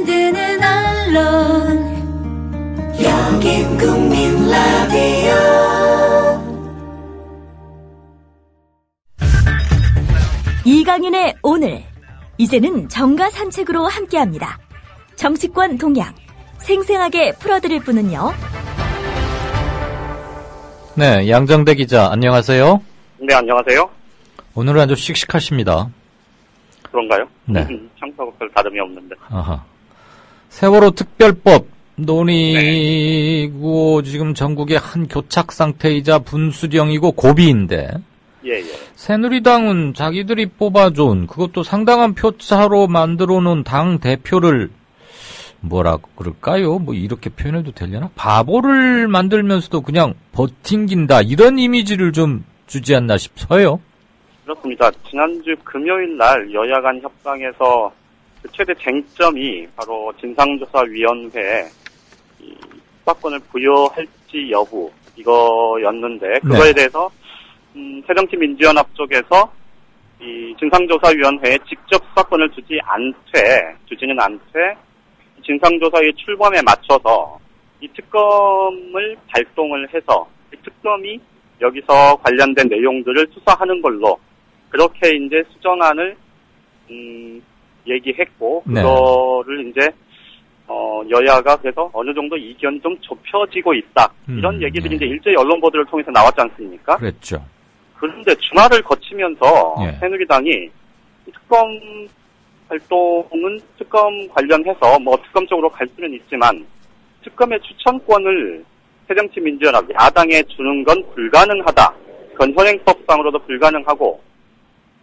만드는 언론 여긴 국민 라디오. 이강인의 오늘, 이제는 정가 산책으로 함께합니다. 정치권 동향 생생하게 풀어드릴 분은요. 네, 양정대 기자 안녕하세요. 네, 안녕하세요. 오늘은 아주 씩씩하십니다. 그런가요? 네. 평소하고 별 다름이 없는데. 아하. 세월호 특별법 논의고, 네. 지금 전국의 한 교착 상태이자 분수령이고 고비인데. 예. 새누리당은 자기들이 뽑아준, 그것도 상당한 표차로 만들어 놓은 당 대표를 뭐라 그럴까요? 뭐 이렇게 표현해도 되려나? 바보를 만들면서도 그냥 버팅긴다, 이런 이미지를 좀 주지 않나 싶어요. 그렇습니다. 지난주 금요일 날 여야 간 협상에서 그 최대 쟁점이 바로 진상조사위원회에 이 수사권을 부여할지 여부, 이거였는데, 그거에 대해서 새정치민주연합 쪽에서 이 진상조사위원회에 직접 수사권을 주지는 않되 진상조사의 출범에 맞춰서 이 특검을 발동을 해서 이 특검이 여기서 관련된 내용들을 수사하는 걸로 그렇게 이제 수정안을 얘기했고, 그거를 이제 여야가 그래서 어느 정도 이견이 좀 좁혀지고 있다, 이런 얘기들이 이제 일제히 언론 보도를 통해서 나왔지 않습니까? 그랬죠. 그런데 주말을 거치면서 새누리당이 특검 활동은 특검 관련해서 뭐 특검 쪽으로 갈 수는 있지만 특검의 추천권을 새정치민주연합 야당에 주는 건 불가능하다. 그건 현행법상으로도 불가능하고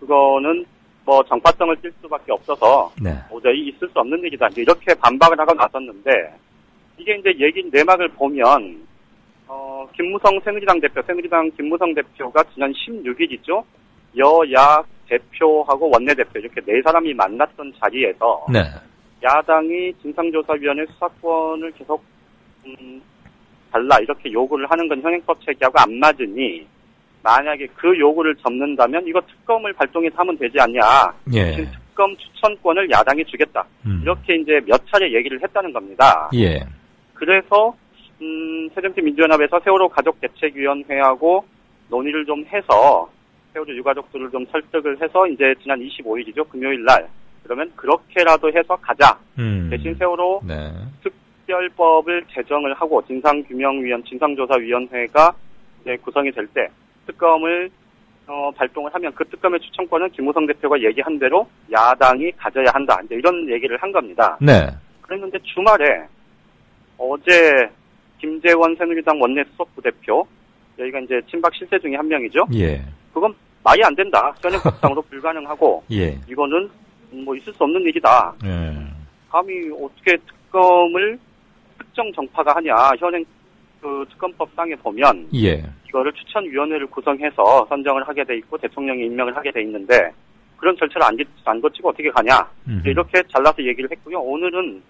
그거는 뭐 정파성을 띌 수밖에 없어서 도저히 있을 수 없는 얘기다. 이렇게 반박을 하고 나섰는데 이게 이제 얘기 내막을 보면 김무성 새누리당 김무성 대표가 지난 16일이죠. 여야 대표하고 원내대표 이렇게 네 사람이 만났던 자리에서 야당이 진상조사위원회 수사권을 계속 달라 이렇게 요구를 하는 건 현행법 체계하고 안 맞으니 만약에 그 요구를 접는다면 이거 특검을 발동해서 하면 되지 않냐. 특검 추천권을 야당이 주겠다. 이렇게 이제 몇 차례 얘기를 했다는 겁니다. 그래서 새정치민주연합에서 세월호 가족대책위원회하고 논의를 좀 해서 세월호 유가족들을 좀 설득을 해서 이제 지난 25일이죠. 금요일 날. 그러면 그렇게라도 해서 가자. 대신 세월호 특별법을 제정을 하고 진상조사위원회가 이제 구성이 될 때 특검을 발동을 하면 그 특검의 추천권은 김무성 대표가 얘기한 대로 야당이 가져야 한다. 이제 이런 얘기를 한 겁니다. 그랬는데 주말에 어제 김재원 새누리당 원내 수석부대표, 여기가 이제 친박 실세 중에 한 명이죠. 그건 말이 안 된다. 현행법상으로 불가능하고 이거는 뭐 있을 수 없는 일이다. 감히 어떻게 특검을 특정 정파가 하냐. 현행 그 특검법상에 보면 이거를 추천위원회를 구성해서 선정을 하게 돼 있고 대통령이 임명을 하게 돼 있는데 그런 절차를 안 거치고 어떻게 가냐. 이렇게 잘라서 얘기를 했고요. 오늘은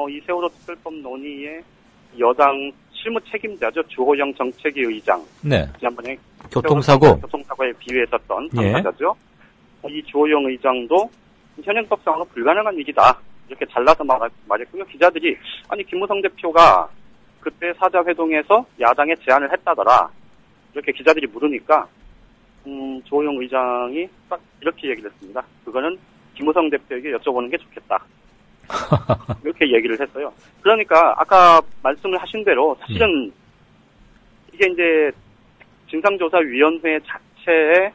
이 세월호 특별법 논의에 여당 실무 책임자죠. 주호영 정책위 의장. 지난번에 교통사고에 비유했었던 당사자죠. 이 주호영 의장도 현행법상으로 불가능한 일이다. 이렇게 잘라서 말했고요. 기자들이 아니 김무성 대표가 그때 사자회동에서 야당에 제안을 했다더라. 이렇게 기자들이 물으니까 주호영 의장이 딱 이렇게 얘기를 했습니다. 그거는 김무성 대표에게 여쭤보는 게 좋겠다. 이렇게 얘기를 했어요. 그러니까 아까 말씀을 하신 대로 사실은 이게 이제 진상조사위원회 자체에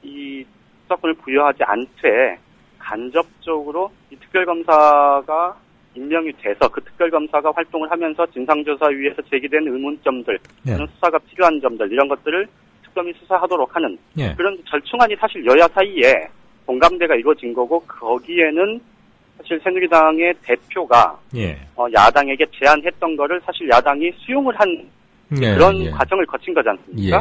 이 수사권을 부여하지 않되 간접적으로 이 특별검사가 임명이 돼서 그 특별검사가 활동을 하면서 진상조사위에서 제기된 의문점들, 또는 수사가 필요한 점들 이런 것들을 특검이 수사하도록 하는 그런 절충안이 사실 여야 사이에 공감대가 이루어진 거고 거기에는 사실 새누리당의 대표가 야당에게 제안했던 거를 사실 야당이 수용을 한 그런 과정을 거친 거지 않습니까?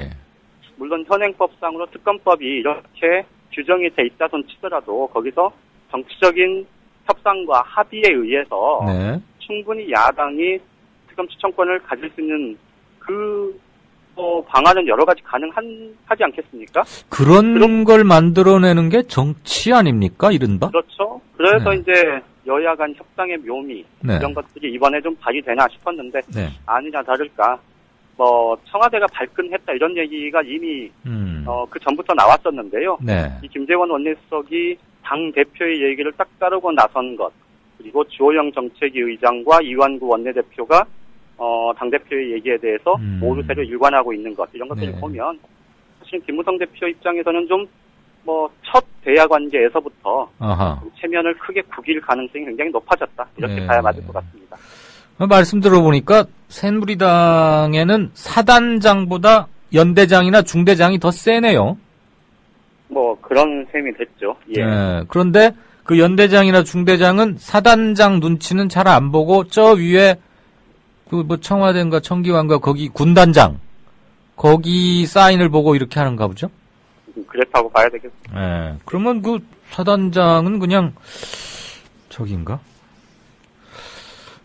물론 현행법상으로 특검법이 이렇게 규정이 돼 있다 손 치더라도 거기서 정치적인 협상과 합의에 의해서 충분히 야당이 특검 추천권을 가질 수 있는 그 방안은 여러 가지 가능하지 않겠습니까? 그런 걸 만들어내는 게 정치 아닙니까? 이른바? 그렇죠. 그래서 이제 여야 간 협상의 묘미 네. 이런 것들이 이번에 좀 발휘되나 싶었는데 네. 아니나 다를까 청와대가 발끈했다 이런 얘기가 이미 그 전부터 나왔었는데요. 네. 이 김재원 원내수석이 당 대표의 얘기를 딱 따르고 나선 것, 그리고 주호영 정책위 의장과 이완구 원내대표가 당 대표의 얘기에 대해서 모르쇠로 일관하고 있는 것 이런 것들을 네. 보면 사실 김무성 대표 입장에서는 좀 첫 대화 관계에서부터 체면을 크게 구길 가능성이 굉장히 높아졌다 이렇게 네. 봐야 맞을 것 같습니다. 말씀 들어보니까 새누리당에는 사단장보다 연대장이나 중대장이 더 세네요. 그런 셈이 됐죠. 예. 네. 그런데 그 연대장이나 중대장은 사단장 눈치는 잘 안 보고 저 위에 청와대인가 청기환과 거기 군단장 거기 사인을 보고 이렇게 하는가 보죠? 그렇다고 봐야 되겠습니다. 네. 그러면 그 사단장은 그냥 저긴가?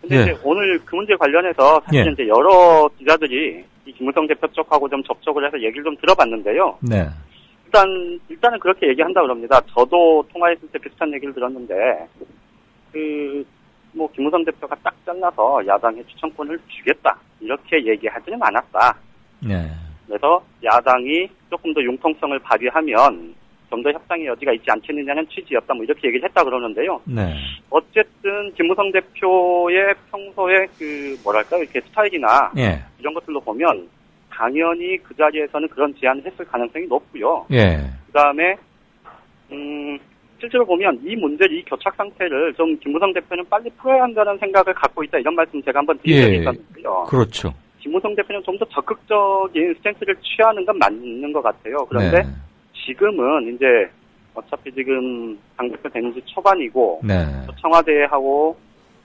근데 이제 오늘 그 문제 관련해서 사실 이제 여러 기자들이 이 김무성 대표 쪽하고 좀 접촉을 해서 얘기를 좀 들어봤는데요. 네. 일단은 그렇게 얘기한다 그럽니다. 저도 통화했을 때 비슷한 얘기를 들었는데, 김무성 대표가 딱 잘라서 야당에 추천권을 주겠다. 이렇게 얘기하지는 않았다. 네. 그래서 야당이 조금 더 융통성을 발휘하면 좀 더 협상의 여지가 있지 않겠느냐는 취지였다. 이렇게 얘기를 했다 그러는데요. 네. 어쨌든 김무성 대표의 평소에 이렇게 스타일이나 이런 것들로 보면 당연히 그 자리에서는 그런 제안을 했을 가능성이 높고요. 그다음에 실제로 보면 이 문제를, 이 교착 상태를 좀 김무성 대표는 빨리 풀어야 한다는 생각을 갖고 있다. 이런 말씀 제가 한번 드린 적이 있었는데요. 그렇죠. 김무성 대표는 좀 더 적극적인 스탠스를 취하는 건 맞는 것 같아요. 그런데 지금은 이제 어차피 지금 당대표 된 지 초반이고 청와대하고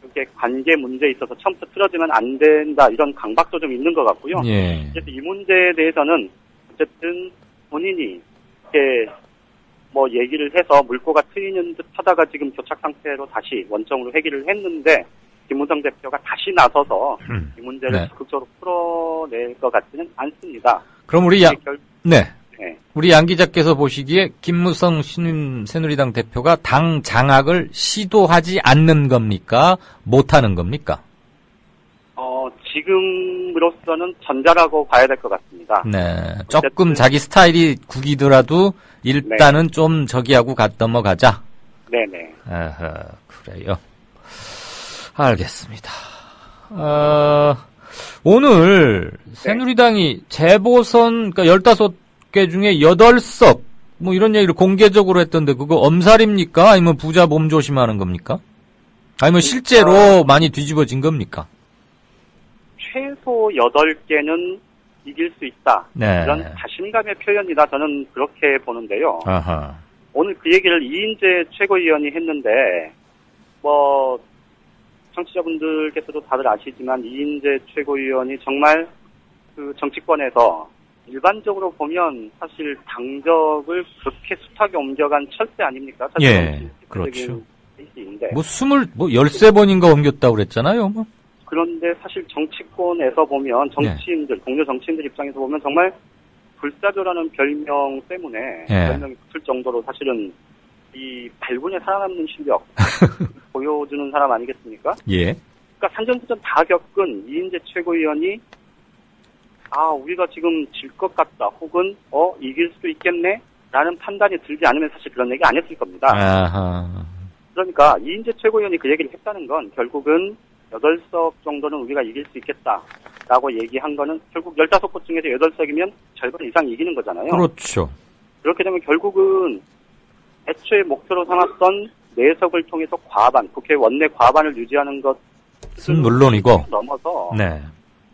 이렇게 관계 문제에 있어서 처음부터 틀어지면 안 된다 이런 강박도 좀 있는 것 같고요. 그래서 이 문제에 대해서는 어쨌든 본인이 이렇게 얘기를 해서 물꼬가 트이는 듯 하다가 지금 교착 상태로 다시 원점으로 회귀를 했는데 김무성 대표가 다시 나서서 이 문제를 적극적으로 풀어낼 것 같지는 않습니다. 그럼 우리 양 기자께서 보시기에 김무성 신임 새누리당 대표가 당 장악을 시도하지 않는 겁니까? 못하는 겁니까? 지금으로서는 전자라고 봐야 될 것 같습니다. 네. 조금 자기 스타일이 구기더라도 일단은 좀 저기하고 넘어가자. 네네. 그래요. 알겠습니다. 오늘 새누리당이 재보선, 그러니까 15개 중에 8석, 이런 얘기를 공개적으로 했던데, 그거 엄살입니까? 아니면 부자 몸 조심하는 겁니까? 아니면 실제로 많이 뒤집어진 겁니까? 최소 8개는 이길 수 있다. 이런 자신감의 표현이다. 저는 그렇게 보는데요. 오늘 그 얘기를 이인재 최고위원이 했는데, 청취자분들께서도 다들 아시지만 이인재 최고위원이 정말 그 정치권에서 일반적으로 보면 사실 당적을 그렇게 숱하게 옮겨간 철새 아닙니까? 사실 그렇죠. 케이스인데. 13번인가 옮겼다고 그랬잖아요. 그런데 사실 정치권에서 보면 정치인들, 동료 정치인들 입장에서 보면 정말 불사조라는 별명 때문에 별명이 붙을 정도로 사실은 이 발군에 살아남는 실력 보여주는 사람 아니겠습니까? 그러니까 산전수전 다 겪은 이인재 최고위원이 우리가 지금 질 것 같다 혹은 이길 수도 있겠네 라는 판단이 들지 않으면 사실 그런 얘기 안 했을 겁니다. 그러니까 이인재 최고위원이 그 얘기를 했다는 건 결국은 8석 정도는 우리가 이길 수 있겠다라고 얘기한 거는 결국 15곳 중에서 8석이면 절반 이상 이기는 거잖아요. 그렇죠. 그렇게 되면 결국은 애초에 목표로 삼았던 4석을 통해서 국회 원내 과반을 유지하는 것은 물론이고 넘어서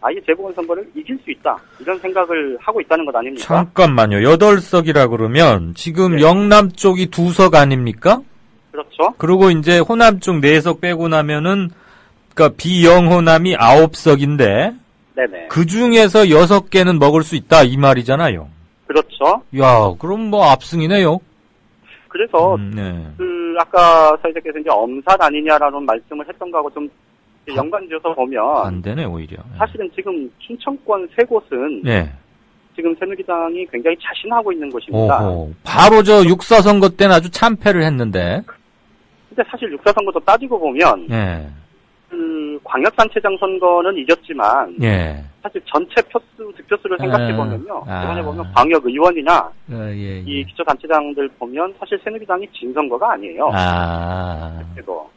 아예 재보궐선거를 이길 수 있다. 이런 생각을 하고 있다는 것 아닙니까? 잠깐만요. 8석이라 그러면 지금 영남 쪽이 2석 아닙니까? 그렇죠. 그리고 이제 호남 쪽 4석 빼고 나면은 그러니까 비영호남이 9석인데 그 중에서 6개는 먹을 수 있다 이 말이잖아요. 그렇죠. 야, 그럼 압승이네요. 그래서 아까 사회자께서 이제 엄살 아니냐라는 말씀을 했던 거하고 좀 연관지어서 보면 안 되네 오히려. 사실은 지금 춘천권 3곳은 지금 새누리당이 굉장히 자신하고 있는 곳입니다. 바로 6사 선거 때는 아주 참패를 했는데. 근데 사실 육사 선거도 따지고 보면 예. 그 광역단체장 선거는 이겼지만 예. 사실 전체 표수 득표수를 생각해 보면요. 이번에 보면 광역 의원이나 예. 이 기초단체장들 보면 사실 새누리당이 진 선거가 아니에요. 그리고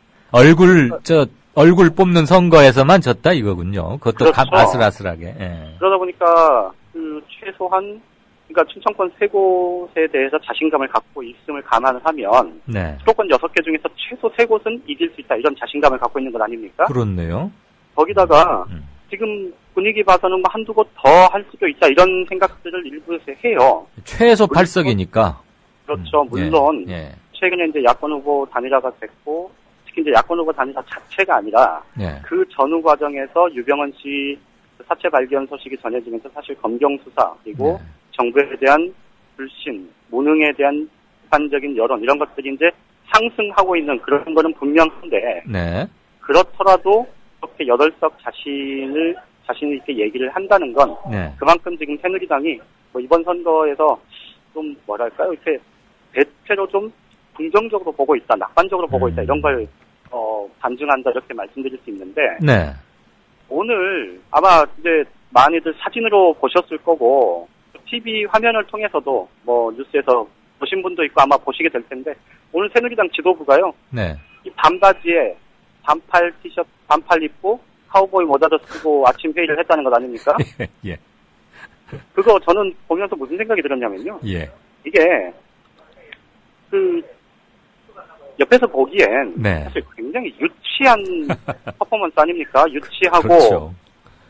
얼굴 뽑는 선거에서만 졌다 이거군요. 그것도 그렇죠. 아슬아슬하게. 예. 그러다 보니까 그 최소한 그러니까 춘천권 세 곳에 대해서 자신감을 갖고 있음을 감안을 하면 네. 수도권 6개 중에서 최소 3곳은 이길 수 있다 이런 자신감을 갖고 있는 것 아닙니까? 그렇네요. 거기다가 지금 분위기 봐서는 뭐 한두 곳 더 할 수도 있다 이런 생각들을 일부에서 해요. 최소 8석이니까. 그렇죠. 물론 예. 최근에 이제 야권 후보 단일화가 됐고 특히 이제 야권 후보 단일화 자체가 아니라 예. 그 전후 과정에서 유병헌 씨 사체 발견 소식이 전해지면서 사실 검경 수사 그리고 네. 정부에 대한 불신, 무능에 대한 비판적인 여론 이런 것들이 이제 상승하고 있는 그런 거는 분명한데 네. 그렇더라도 그렇게 8석 자신 있게 얘기를 한다는 건 네. 그만큼 지금 새누리당이 뭐 이번 선거에서 좀 뭐랄까요 이렇게 대체로 좀 긍정적으로 보고 있다, 낙관적으로 보고 있다 이런 걸 반증한다 이렇게 말씀드릴 수 있는데 네. 오늘 아마 이제 많이들 사진으로 보셨을 거고 TV 화면을 통해서도 뭐 뉴스에서 보신 분도 있고 아마 보시게 될 텐데 오늘 새누리당 지도부가요. 네. 이 반바지에 반팔 티셔츠 반팔 입고 카우보이 모자도 쓰고 아침 회의를 했다는 것 아닙니까? 예. 그거 저는 보면서 무슨 생각이 들었냐면요. 예. 이게 그 옆에서 보기엔 네. 사실 굉장히 유치한 퍼포먼스 아닙니까? 유치하고 그렇죠.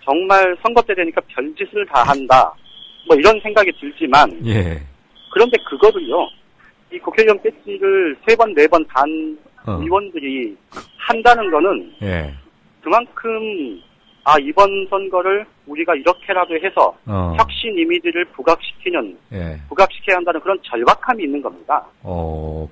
정말 선거 때 되니까 별짓을 다 한다. 뭐 이런 생각이 들지만 예. 그런데 그거를요. 이 국회의원 배지를 3번, 4번 단 의원들이 한다는 거는 예. 그만큼 이번 선거를 우리가 이렇게라도 해서 혁신 이미지를 부각시켜야 한다는 그런 절박함이 있는 겁니다.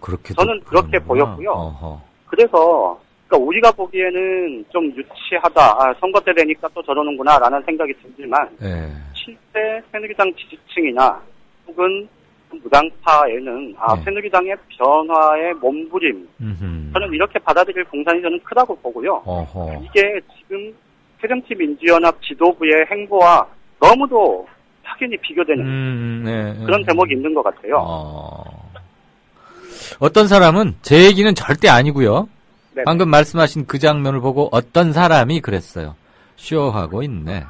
그렇게 저는 그렇게 그러는구나. 보였고요. 그래서 그러니까 우리가 보기에는 좀 유치하다. 선거 때 되니까 또 저러는구나라는 생각이 들지만 예. 실제 새누리당 지지층이나 혹은 무당파에는 새누리당의 변화의 몸부림 저는 이렇게 받아들일 공산이 저는 크다고 보고요. 이게 지금 새정치민주연합 지도부의 행보와 너무도 확연히 비교되는 네. 그런 대목이 있는 것 같아요. 어떤 사람은 제 얘기는 절대 아니고요. 네네. 방금 말씀하신 그 장면을 보고 어떤 사람이 그랬어요. 쇼하고 있네.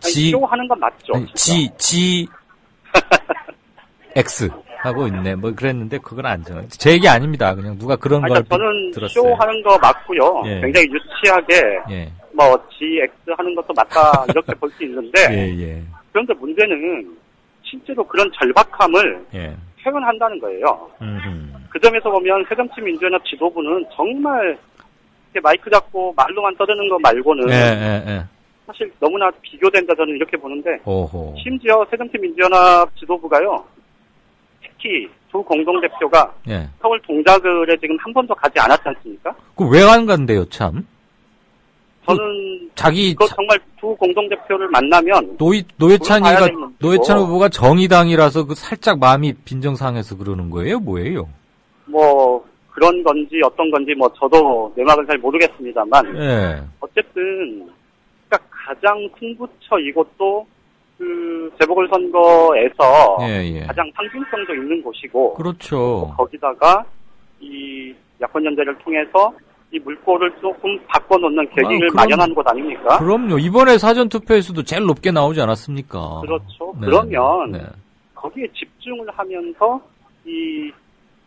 쇼하는 건 맞죠. X 하고 있네. 뭐 그랬는데 그건 아니죠. 제 얘기 아닙니다. 그냥 누가 그런 걸 저는 들었어요. 쇼하는 거 맞고요. 예. 굉장히 유치하게 뭐 GX 하는 것도 맞다 이렇게 볼 수 있는데 예. 그런데 문제는 실제로 그런 절박함을 표현한다는 거예요. 그 점에서 보면 새정치민주연합 지도부는 정말 이렇게 마이크 잡고 말로만 떠드는 거 말고는 사실 너무나 비교된다 저는 이렇게 보는데 심지어 새정치민주연합 지도부가요. 특히 두 공동대표가 서울 동작을에 지금 한 번도 가지 않았지 않습니까? 그 왜 안 간대요 참? 저는 정말 두 공동대표를 만나면 노회찬 후보가 정의당이라서 그 살짝 마음이 빈정상해서 그러는 거예요? 뭐예요? 뭐 그런 건지 어떤 건지 뭐 저도 내막은 잘 모르겠습니다만 어쨌든 그러니까 가장 풍부처 이곳도 그 재보궐선거에서 가장 상징성도 있는 곳이고 그렇죠. 거기다가 이 야권연대를 통해서 이 물꼬를 조금 바꿔놓는 계기를 마련한 곳 아닙니까? 그럼요. 이번에 사전투표에서도 제일 높게 나오지 않았습니까? 그렇죠. 그러면 거기에 집중을 하면서 이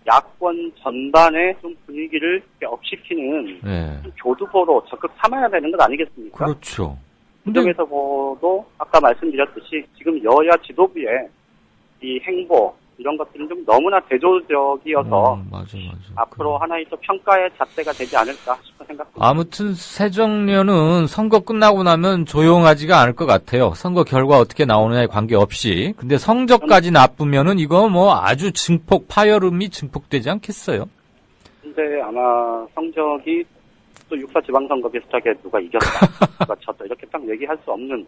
야권 전반에 좀 분위기를 업시키는 교두보로 적극 삼아야 되는 것 아니겠습니까? 그렇죠. 그 점에서 보도 아까 말씀드렸듯이 지금 여야 지도부의 이 행보 이런 것들은 좀 너무나 대조적이어서 맞아. 앞으로 하나의 또 평가의 잣대가 되지 않을까 싶은 생각입니다. 아무튼 새정년은 선거 끝나고 나면 조용하지가 않을 것 같아요. 선거 결과 어떻게 나오느냐에 관계없이. 근데 성적까지 나쁘면은 이거 뭐 아주 파열음이 증폭되지 않겠어요? 근데 아마 성적이 또 육사 지방선거 비슷하게 누가 이겼다, 누가 졌다 이렇게 딱 얘기할 수 없는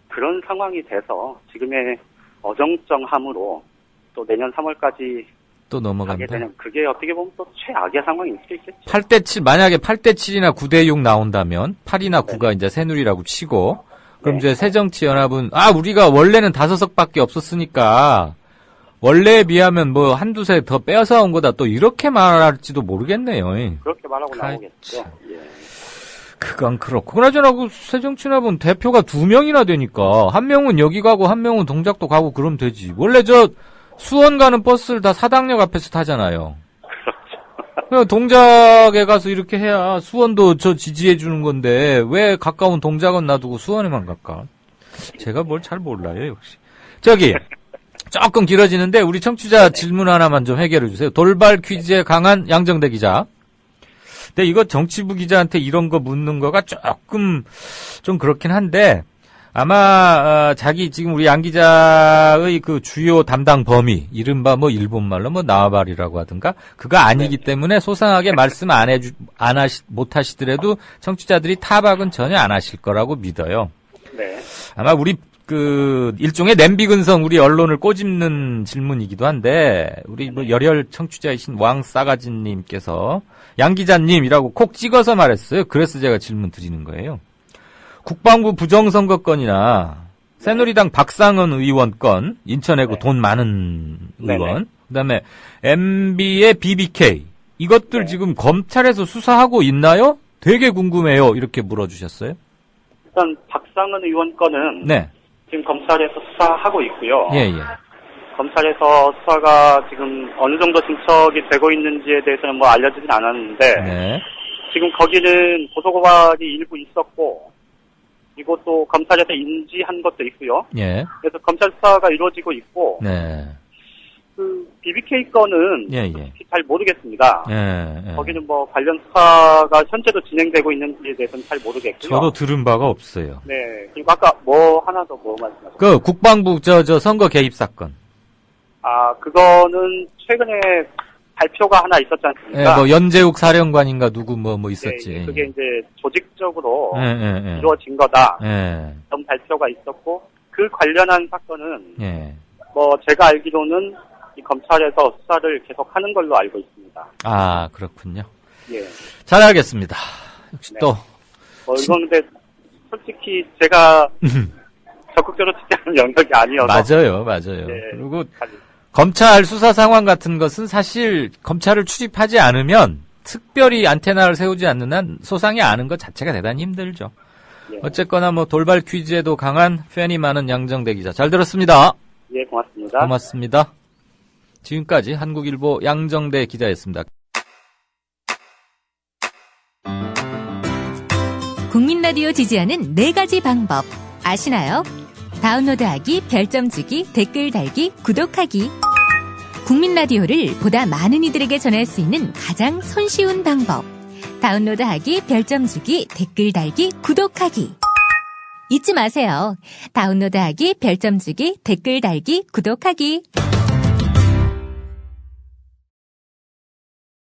그런 상황이 돼서 지금의 어정쩡함으로 또 내년 3월까지 또 넘어간다. 가게 되면 그게 어떻게 보면 또 최악의 상황일 수도 있겠죠. 8대7, 만약에 8대7이나 9대6 나온다면 8이나 9가 이제 새누리라고 치고 그럼 이제 새정치연합은 우리가 원래는 5석밖에 없었으니까 원래에 비하면 뭐 한두 세 더 빼앗아 온 거다 또 이렇게 말할지도 모르겠네요. 그렇게 말하고 나오겠죠. 예. 그건 그렇고. 그나저나 그 새정치연합은 대표가 2명이나 되니까 한 명은 여기 가고 한 명은 동작도 가고 그러면 되지. 원래 저 수원 가는 버스를 다 사당역 앞에서 타잖아요. 그렇죠. 동작에 가서 이렇게 해야 수원도 저 지지해 주는 건데 왜 가까운 동작은 놔두고 수원에만 갈까? 제가 뭘 잘 몰라요, 역시. 저기 조금 길어지는데 우리 청취자 질문 하나만 좀 해결해 주세요. 돌발 퀴즈에 강한 양정대 기자. 근데 이거 정치부 기자한테 이런 거 묻는 거가 조금 좀 그렇긴 한데 아마 자기 지금 우리 양 기자의 그 주요 담당 범위 이른바 뭐 일본말로 뭐 나와바리라고 하든가 그거 아니기 때문에 소상하게 말씀 못 하시더라도 청취자들이 타박은 전혀 안 하실 거라고 믿어요. 네. 아마 우리 그 일종의 냄비 근성 우리 언론을 꼬집는 질문이기도 한데 우리 뭐 열혈 청취자이신 왕싸가지님께서 양 기자님이라고 콕 찍어서 말했어요. 그래서 제가 질문 드리는 거예요. 국방부 부정선거건이나 새누리당 박상은 의원 건, 인천에 그 돈 많은 의원, 그다음에 MB의 BBK 이것들 지금 검찰에서 수사하고 있나요? 되게 궁금해요. 이렇게 물어주셨어요. 일단 박상은 의원 건은 지금 검찰에서 수사하고 있고요. 예. 검찰에서 수사가 지금 어느 정도 진척이 되고 있는지에 대해서는 뭐 알려지진 않았는데 지금 거기는 고소고발이 일부 있었고 그리고 또 검찰에서 인지한 것도 있고요. 그래서 검찰 수사가 이루어지고 있고 그 BBK 건은 잘 모르겠습니다. 거기는 뭐 관련 수사가 현재도 진행되고 있는지에 대해서는 잘 모르겠고요. 저도 들은 바가 없어요. 네. 그리고 아까 뭐 하나 더 뭐 말씀하셨어요? 그 국방부 저 선거 개입 사건. 그거는 최근에 발표가 하나 있었지 않습니까? 뭐 연재욱 사령관인가 누구 뭐 있었지. 네, 그게 이제 조직적으로 이루어진 거다. 그런 발표가 있었고 그 관련한 사건은 뭐 제가 알기로는 이 검찰에서 수사를 계속하는 걸로 알고 있습니다. 그렇군요. 예. 잘 알겠습니다. 역시 또 이건 근데 솔직히 제가 적극적으로 취재하는 영역이 아니어서 맞아요. 그리고 검찰 수사 상황 같은 것은 사실 검찰을 출입하지 않으면 특별히 안테나를 세우지 않는 한 소상히 아는 것 자체가 대단히 힘들죠. 어쨌거나 뭐 돌발 퀴즈에도 강한 팬이 많은 양정대 기자 잘 들었습니다. 예, 고맙습니다. 고맙습니다. 지금까지 한국일보 양정대 기자였습니다. 국민라디오 지지하는 4가지 방법 아시나요? 다운로드하기, 별점 주기, 댓글 달기, 구독하기. 국민라디오를 보다 많은 이들에게 전할 수 있는 가장 손쉬운 방법. 다운로드하기, 별점 주기, 댓글 달기, 구독하기. 잊지 마세요. 다운로드하기, 별점 주기, 댓글 달기, 구독하기.